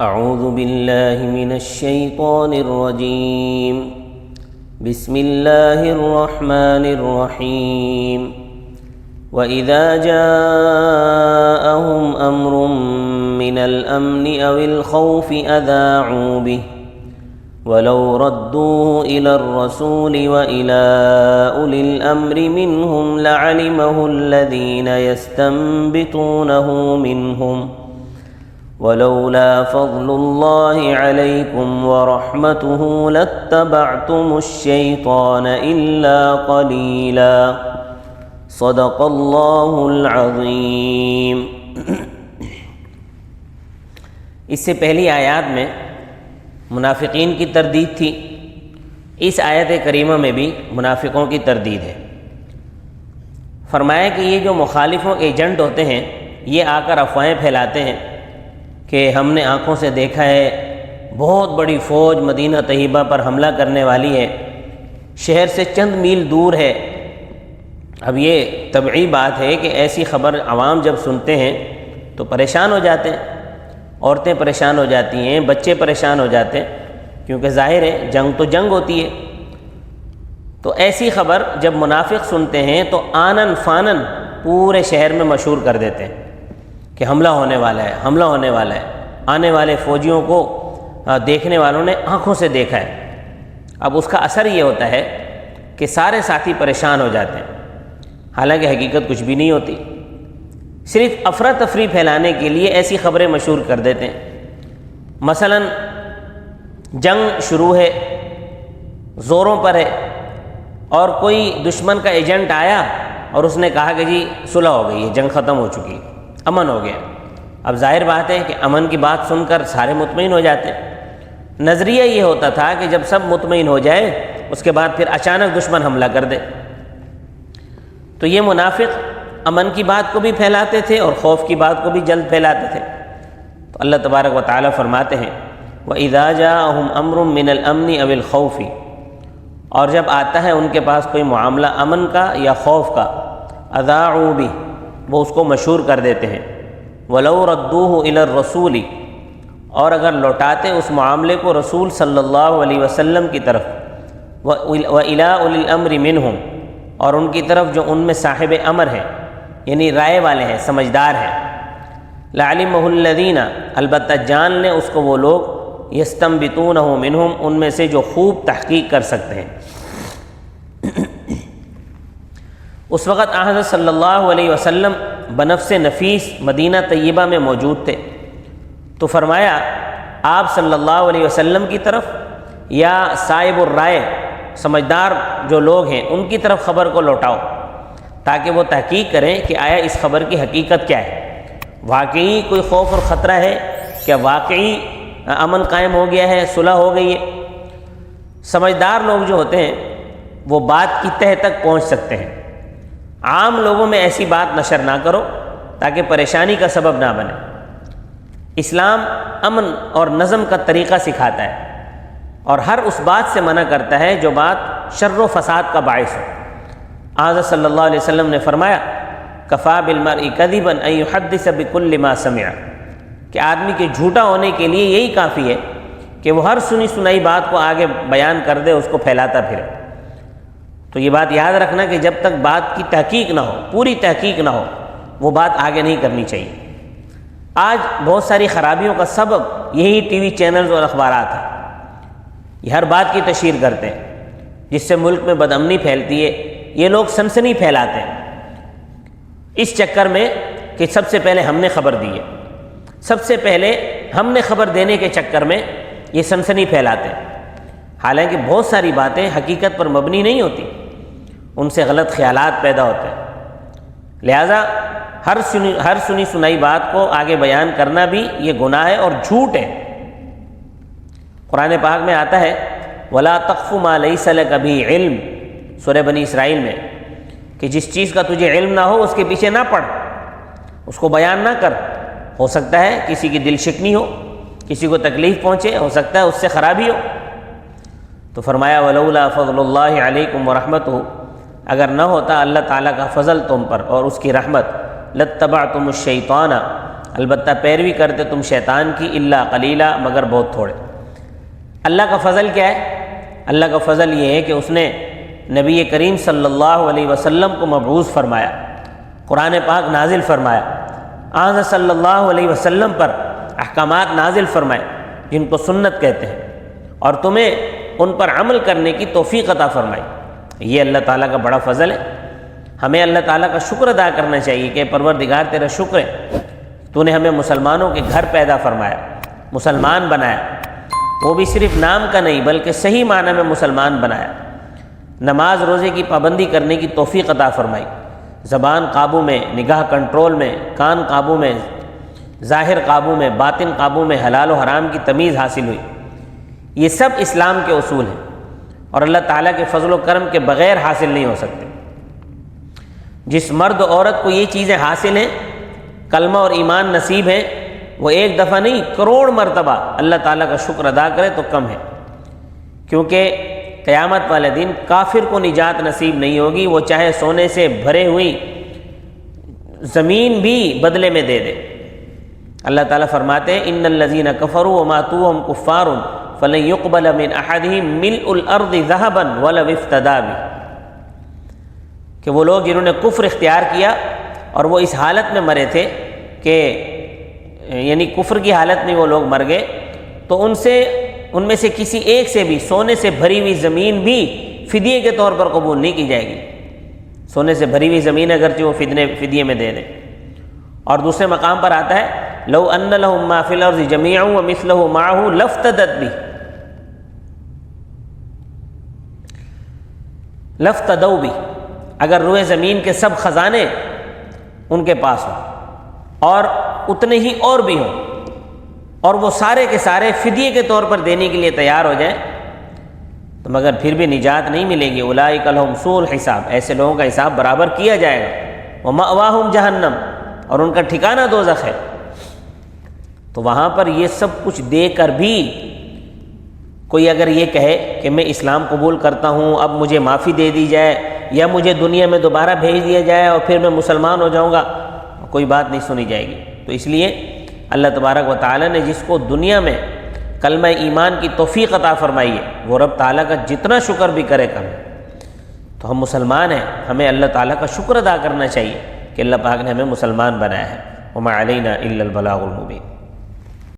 اعوذ باللہ من الشیطان الرجیم بسم اللہ الرحمن الرحیم وَإِذَا جَاءَهُمْ أَمْرٌ مِّنَ الْأَمْنِ أَوِ الْخَوْفِ أَذَاعُوا بِهِ وَلَوْ رَدُّوهُ إِلَى الرَّسُولِ وَإِلَى أُولِي الْأَمْرِ مِنْهُمْ لَعَلِمَهُ الَّذِينَ يَسْتَنبِطُونَهُ مِنْهُمْ وَلَوْلَا فَضْلُ اللَّهِ عَلَيْكُمْ وَرَحْمَتُهُ لَاتَّبَعْتُمُ الشَّيْطَانَ إِلَّا قَلِيلًا صدق اللہ العظیم۔ اس سے پہلی آیات میں منافقین کی تردید تھی، اس آیت کریمہ میں بھی منافقوں کی تردید ہے۔ فرمایا کہ یہ جو مخالفوں کے ایجنٹ ہوتے ہیں یہ آ کر افواہیں پھیلاتے ہیں کہ ہم نے آنکھوں سے دیکھا ہے بہت بڑی فوج مدینہ طیبہ پر حملہ کرنے والی ہے، شہر سے چند میل دور ہے۔ اب یہ طبعی بات ہے کہ ایسی خبر عوام جب سنتے ہیں تو پریشان ہو جاتے ہیں، عورتیں پریشان ہو جاتی ہیں، بچے پریشان ہو جاتے ہیں، کیونکہ ظاہر ہے جنگ تو جنگ ہوتی ہے۔ تو ایسی خبر جب منافق سنتے ہیں تو آنن فانن پورے شہر میں مشہور کر دیتے ہیں کہ حملہ ہونے والا ہے، حملہ ہونے والا ہے۔ آنے والے فوجیوں کو دیکھنے والوں نے آنکھوں سے دیکھا ہے۔ اب اس کا اثر یہ ہوتا ہے کہ سارے ساتھی پریشان ہو جاتے ہیں، حالانکہ حقیقت کچھ بھی نہیں ہوتی، صرف افراتفری پھیلانے کے لیے ایسی خبریں مشہور کر دیتے ہیں۔ مثلا جنگ شروع ہے، زوروں پر ہے، اور کوئی دشمن کا ایجنٹ آیا اور اس نے کہا کہ جی صلح ہو گئی ہے، جنگ ختم ہو چکی ہے، امن ہو گیا۔ اب ظاہر بات ہے کہ امن کی بات سن کر سارے مطمئن ہو جاتے ہیں۔ نظریہ یہ ہوتا تھا کہ جب سب مطمئن ہو جائے اس کے بعد پھر اچانک دشمن حملہ کر دے۔ تو یہ منافق امن کی بات کو بھی پھیلاتے تھے اور خوف کی بات کو بھی جلد پھیلاتے تھے۔ تو اللہ تبارک و تعالیٰ فرماتے ہیں وَإِذَا جَاءَهُمْ أَمْرٌ مِّنَ الْأَمْنِ أَوِ الْخَوْفِ، اور جب آتا ہے ان کے پاس کوئی معاملہ امن کا یا خوف کا، أَذَاعُوا بِهِ، وہ اس کو مشہور کر دیتے ہیں۔ وَلَوْ رَدُّوهُ إِلَى الرَّسُولِ، اور اگر لوٹاتے اس معاملے کو رسول صلی اللہ علیہ وسلم کی طرف، وَإِلَى أُولِي الْأَمْرِ مِنْهُمْ، اور ان کی طرف جو ان میں صاحب امر ہیں، یعنی رائے والے ہیں، سمجھدار ہیں۔ لَعَلِمَهُ الَّذِينَ، البتہ جان لیں اس کو وہ لوگ، يَسْتَنبِطُونَهُ مِنْهُمْ، ان میں سے جو خوب تحقیق کر سکتے ہیں۔ اس وقت حضرت صلی اللہ علیہ وسلم بنفس نفیس مدینہ طیبہ میں موجود تھے، تو فرمایا آپ صلی اللہ علیہ وسلم کی طرف یا صاحب الرائے، سمجھدار جو لوگ ہیں ان کی طرف خبر کو لوٹاؤ، تاکہ وہ تحقیق کریں کہ آیا اس خبر کی حقیقت کیا ہے، واقعی کوئی خوف اور خطرہ ہے، کیا واقعی امن قائم ہو گیا ہے، صلح ہو گئی ہے۔ سمجھدار لوگ جو ہوتے ہیں وہ بات کی تہہ تک پہنچ سکتے ہیں۔ عام لوگوں میں ایسی بات نشر نہ کرو تاکہ پریشانی کا سبب نہ بنے۔ اسلام امن اور نظم کا طریقہ سکھاتا ہے اور ہر اس بات سے منع کرتا ہے جو بات شر و فساد کا باعث ہو۔ حضرت صلی اللہ علیہ وسلم نے فرمایا کفا بالمرء کذبا ان یحدث بکل ما سمع، کہ آدمی کے جھوٹا ہونے کے لیے یہی کافی ہے کہ وہ ہر سنی سنائی بات کو آگے بیان کر دے، اس کو پھیلاتا پھرے۔ تو یہ بات یاد رکھنا کہ جب تک بات کی تحقیق نہ ہو، پوری تحقیق نہ ہو، وہ بات آگے نہیں کرنی چاہیے۔ آج بہت ساری خرابیوں کا سبب یہی ٹی وی چینلز اور اخبارات ہیں، یہ ہر بات کی تشہیر کرتے ہیں جس سے ملک میں بدامنی پھیلتی ہے۔ یہ لوگ سنسنی پھیلاتے ہیں اس چکر میں کہ سب سے پہلے ہم نے خبر دی ہے، سب سے پہلے ہم نے خبر دینے کے چکر میں یہ سنسنی پھیلاتے ہیں، حالانکہ بہت ساری باتیں حقیقت پر مبنی نہیں ہوتی، ان سے غلط خیالات پیدا ہوتے ہیں۔ لہٰذا ہر سنی سنائی بات کو آگے بیان کرنا بھی یہ گناہ ہے اور جھوٹ ہے۔ قرآن پاک میں آتا ہے وَلَا تَقْفُ مَا لَيْسَ لَكَ بِهِ عِلْمٌ، سورہ بنی اسرائیل میں، کہ جس چیز کا تجھے علم نہ ہو اس کے پیچھے نہ پڑ، اس کو بیان نہ کر۔ ہو سکتا ہے کسی کی دل شکنی ہو، کسی کو تکلیف پہنچے، ہو سکتا ہے اس سے خرابی ہو۔ تو فرمایا وَلَوْلَا فَضْلُ اللَّهِ عَلَيْكُمْ وَرَحْمَتُهُ، اگر نہ ہوتا اللہ تعالیٰ کا فضل تم پر اور اس کی رحمت، لَاتَّبَعْتُمُ الشَّيْطَانَ، البتہ پیروی کرتے تم شیطان کی الا قلیلا، مگر بہت تھوڑے۔ اللہ کا فضل کیا ہے؟ اللہ کا فضل یہ ہے کہ اس نے نبی کریم صلی اللہ علیہ وسلم کو مبعوث فرمایا، قرآن پاک نازل فرمایا، آن صلی اللہ علیہ وسلم پر احکامات نازل فرمائے جن کو سنت کہتے ہیں، اور تمہیں ان پر عمل کرنے کی توفیق عطا فرمائی۔ یہ اللہ تعالیٰ کا بڑا فضل ہے۔ ہمیں اللہ تعالیٰ کا شکر ادا کرنا چاہیے کہ پروردگار تیرا شکر ہے، تو نے ہمیں مسلمانوں کے گھر پیدا فرمایا، مسلمان بنایا، وہ بھی صرف نام کا نہیں بلکہ صحیح معنی میں مسلمان بنایا، نماز روزے کی پابندی کرنے کی توفیق عطا فرمائی، زبان قابو میں، نگاہ کنٹرول میں، کان قابو میں، ظاہر قابو میں، باطن قابو میں، حلال و حرام کی تمیز حاصل ہوئی۔ یہ سب اسلام کے اصول ہیں اور اللہ تعالیٰ کے فضل و کرم کے بغیر حاصل نہیں ہو سکتے۔ جس مرد و عورت کو یہ چیزیں حاصل ہیں، کلمہ اور ایمان نصیب ہیں، وہ ایک دفعہ نہیں کروڑ مرتبہ اللہ تعالیٰ کا شکر ادا کرے تو کم ہے، کیونکہ قیامت والے دن کافر کو نجات نصیب نہیں ہوگی، وہ چاہے سونے سے بھرے ہوئی زمین بھی بدلے میں دے دے۔ اللہ تعالیٰ فرماتے ہیں ان الذین کفروا وماتوا وهم کفار فلن يقبل من احدهم ملء الارض ذهبا ولو افتدى به، کہ وہ لوگ جنہوں نے کفر اختیار کیا اور وہ اس حالت میں مرے تھے کہ یعنی کفر کی حالت میں وہ لوگ مر گئے، تو ان میں سے کسی ایک سے بھی سونے سے بھری ہوئی زمین بھی فدیے کے طور پر قبول نہیں کی جائے گی۔ سونے سے بھری ہوئی زمین اگرچہ وہ فدیے میں دے دیں۔ اور دوسرے مقام پر آتا ہے لو ان لهم ما فی الارض جميعا ومثله معه لافتدت به، لافتدوا به، اگر روئے زمین کے سب خزانے ان کے پاس ہوں اور اتنے ہی اور بھی ہوں اور وہ سارے کے سارے فدیے کے طور پر دینے کے لیے تیار ہو جائیں، تو مگر پھر بھی نجات نہیں ملے گی۔ اولئک لهم سوء الحساب، ایسے لوگوں کا حساب برابر کیا جائے گا۔ ومأواہم جہنم، اور ان کا ٹھکانہ دوزخ ہے۔ تو وہاں پر یہ سب کچھ دے کر بھی کوئی اگر یہ کہے کہ میں اسلام قبول کرتا ہوں، اب مجھے معافی دے دی جائے یا مجھے دنیا میں دوبارہ بھیج دیا جائے اور پھر میں مسلمان ہو جاؤں گا، کوئی بات نہیں سنی جائے گی۔ تو اس لیے اللہ تبارک و تعالیٰ نے جس کو دنیا میں کلمہ ایمان کی توفیق عطا فرمائی ہے، وہ رب تعالیٰ کا جتنا شکر بھی کرے کم ہے۔ تو ہم مسلمان ہیں، ہمیں اللہ تعالیٰ کا شکر ادا کرنا چاہیے کہ اللہ پاک نے ہمیں مسلمان بنایا ہے۔ وما علینا الا البلاغ المبین۔